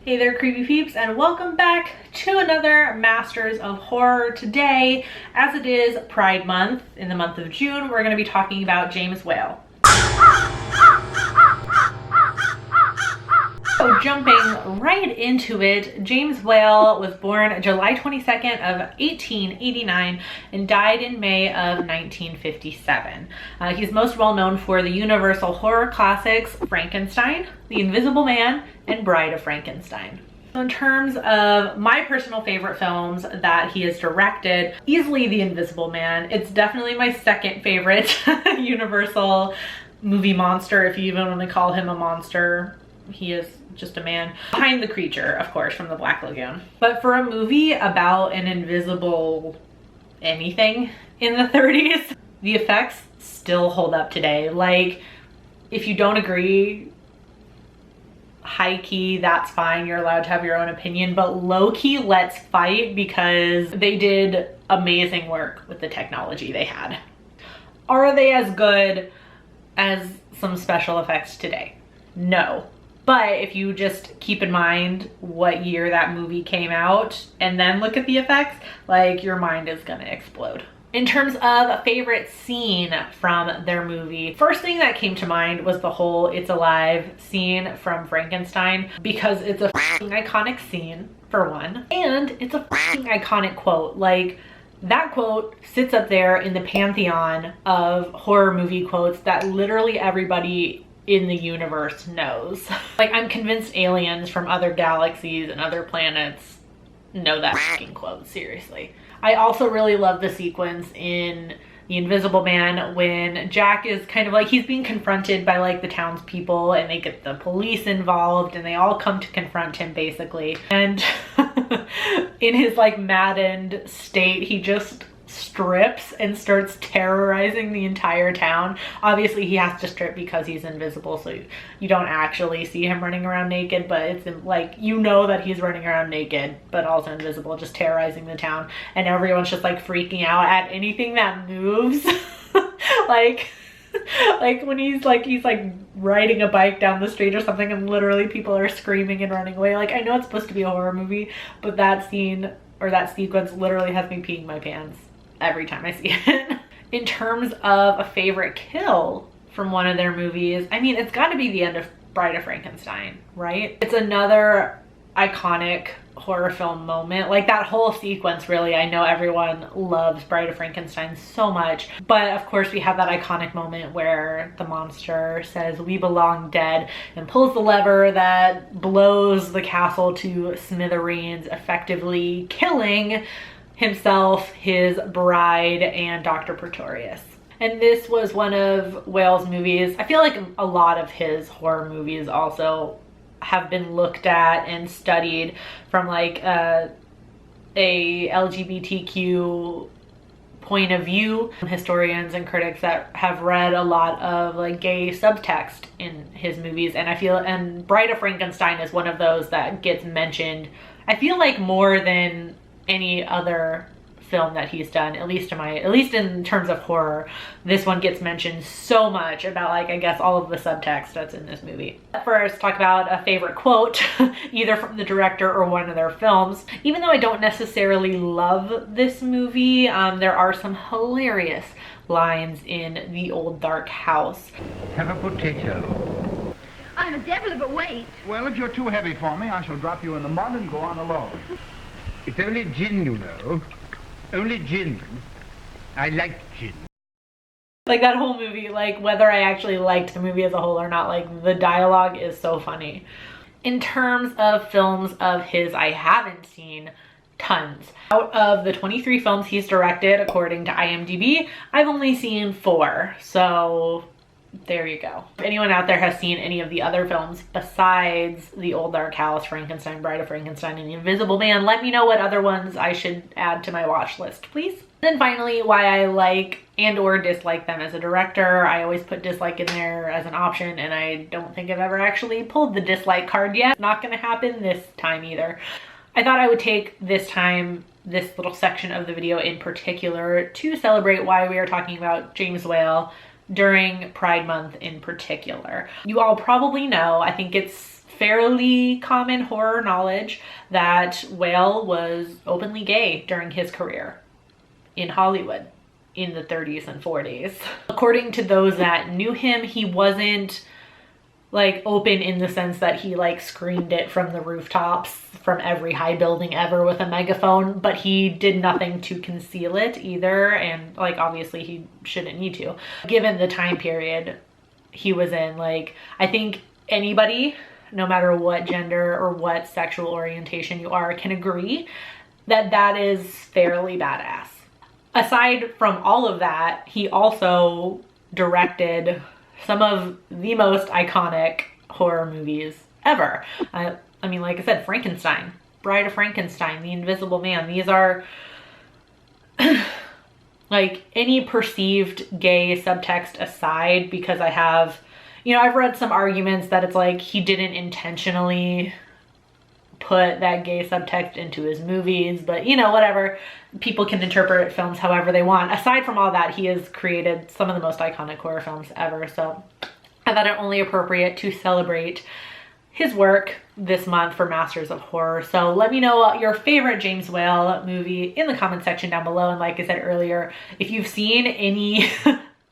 Hey there, creepy peeps, and welcome back to another Masters of Horror. Today, as it is Pride Month, in the month of June, we're going to be talking about James Whale. So jumping right into it, James Whale was born July 22nd of 1889 and died in May of 1957. He's most well known for the Universal horror classics Frankenstein, The Invisible Man, and Bride of Frankenstein. In terms of my personal favorite films that he has directed, easily The Invisible Man. It's definitely my second favorite Universal movie monster, if you even want to call him a monster. He is just a man. Behind the Creature, of course, from the Black Lagoon. But for a movie about an invisible anything in the 30s, the effects still hold up today. Like, if you don't agree, high key, that's fine. You're allowed to have your own opinion, but low key, let's fight, because they did amazing work with the technology they had. Are they as good as some special effects today? No. But if you just keep in mind what year that movie came out and then look at the effects, like, your mind is gonna explode. In terms of a favorite scene from their movie, first thing that came to mind was the whole "It's Alive" scene from Frankenstein, because it's a f***ing iconic scene, for one, and it's a f***ing iconic quote. Like, that quote sits up there in the pantheon of horror movie quotes that literally everybody in the universe knows. Like, I'm convinced aliens from other galaxies and other planets know that f***ing quote, seriously. I also really love the sequence in The Invisible Man when Jack is kind of like, he's being confronted by like the townspeople, and they get the police involved and they all come to confront him basically. And in his like maddened state, he just strips and starts terrorizing the entire town. Obviously he has to strip because he's invisible, so you don't actually see him running around naked, but it's like, you know that he's running around naked but also invisible, just terrorizing the town, and everyone's just like freaking out at anything that moves. like when he's like riding a bike down the street or something, and literally people are screaming and running away. Like, I know it's supposed to be a horror movie, but that scene or that sequence literally has me peeing my pants every time I see it. In terms of a favorite kill from one of their movies, I mean, it's got to be the end of Bride of Frankenstein, right? It's another iconic horror film moment. Like, that whole sequence, really, I know everyone loves Bride of Frankenstein so much, but of course we have that iconic moment where the monster says, "We belong dead," and pulls the lever that blows the castle to smithereens, effectively killing himself, his bride, and Dr. Pretorius. And this was one of Whale's movies. I feel like a lot of his horror movies also have been looked at and studied from like a LGBTQ point of view. Historians and critics that have read a lot of like gay subtext in his movies, and I feel, and Bride of Frankenstein is one of those that gets mentioned, I feel like, more than any other film that he's done, at least in terms of horror. This one gets mentioned so much about, like, I guess all of the subtext that's in this movie. First, talk about a favorite quote, either from the director or one of their films. Even though I don't necessarily love this movie, there are some hilarious lines in The Old Dark House. Have a potato. I'm a devil of a weight. Well, if you're too heavy for me, I shall drop you in the mud and go on alone. It's only gin, you know. Only gin. I like gin. Like, that whole movie, like, whether I actually liked the movie as a whole or not, like, the dialogue is so funny. In terms of films of his I haven't seen, tons. Out of the 23 films he's directed, according to IMDb, I've only seen 4. So there you go. If anyone out there has seen any of the other films besides The Old Dark House, Frankenstein, Bride of Frankenstein, and The Invisible Man, let me know what other ones I should add to my watch list, please. Then finally, why I like and or dislike them as a director. I always put dislike in there as an option, and I don't think I've ever actually pulled the dislike card yet. Not gonna happen this time either. I thought I would take this time, this little section of the video in particular, to celebrate why we are talking about James Whale during Pride Month in particular. You all probably know, I think it's fairly common horror knowledge that Whale was openly gay during his career in Hollywood in the 30s and 40s. According to those that knew him, he wasn't like open in the sense that he like screamed it from the rooftops from every high building ever with a megaphone, but he did nothing to conceal it either. And like, obviously he shouldn't need to, given the time period he was in. Like, I think anybody, no matter what gender or what sexual orientation you are, can agree that that is fairly badass. Aside from all of that, he also directed some of the most iconic horror movies ever. I mean, like I said, Frankenstein, Bride of Frankenstein, The Invisible Man. These are like, any perceived gay subtext aside, because I have, you know, I've read some arguments that it's like he didn't intentionally put that gay subtext into his movies, but you know, whatever. People can interpret films however they want. Aside from all that, he has created some of the most iconic horror films ever. So I thought it only appropriate to celebrate his work this month for Masters of Horror. So let me know your favorite James Whale movie in the comment section down below. And like I said earlier, if you've seen any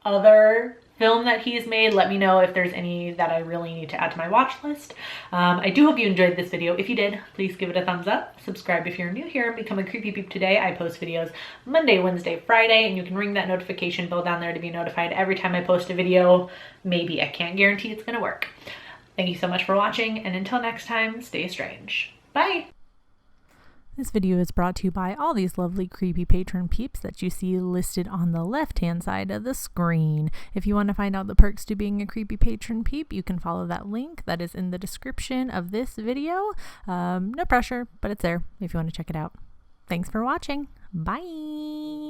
other film that he's made, let me know if there's any that I really need to add to my watch list. I do hope you enjoyed this video. If you did, please give it a thumbs up. Subscribe if you're new here and become a Creepy Peep today. I post videos Monday, Wednesday, Friday, and you can ring that notification bell down there to be notified every time I post a video. Maybe. I can't guarantee it's gonna work. Thank you so much for watching, and until next time, stay strange. Bye! This video is brought to you by all these lovely creepy patron peeps that you see listed on the left-hand side of the screen. If you want to find out the perks to being a creepy patron peep, you can follow that link that is in the description of this video. No pressure, but it's there if you want to check it out. Thanks for watching. Bye!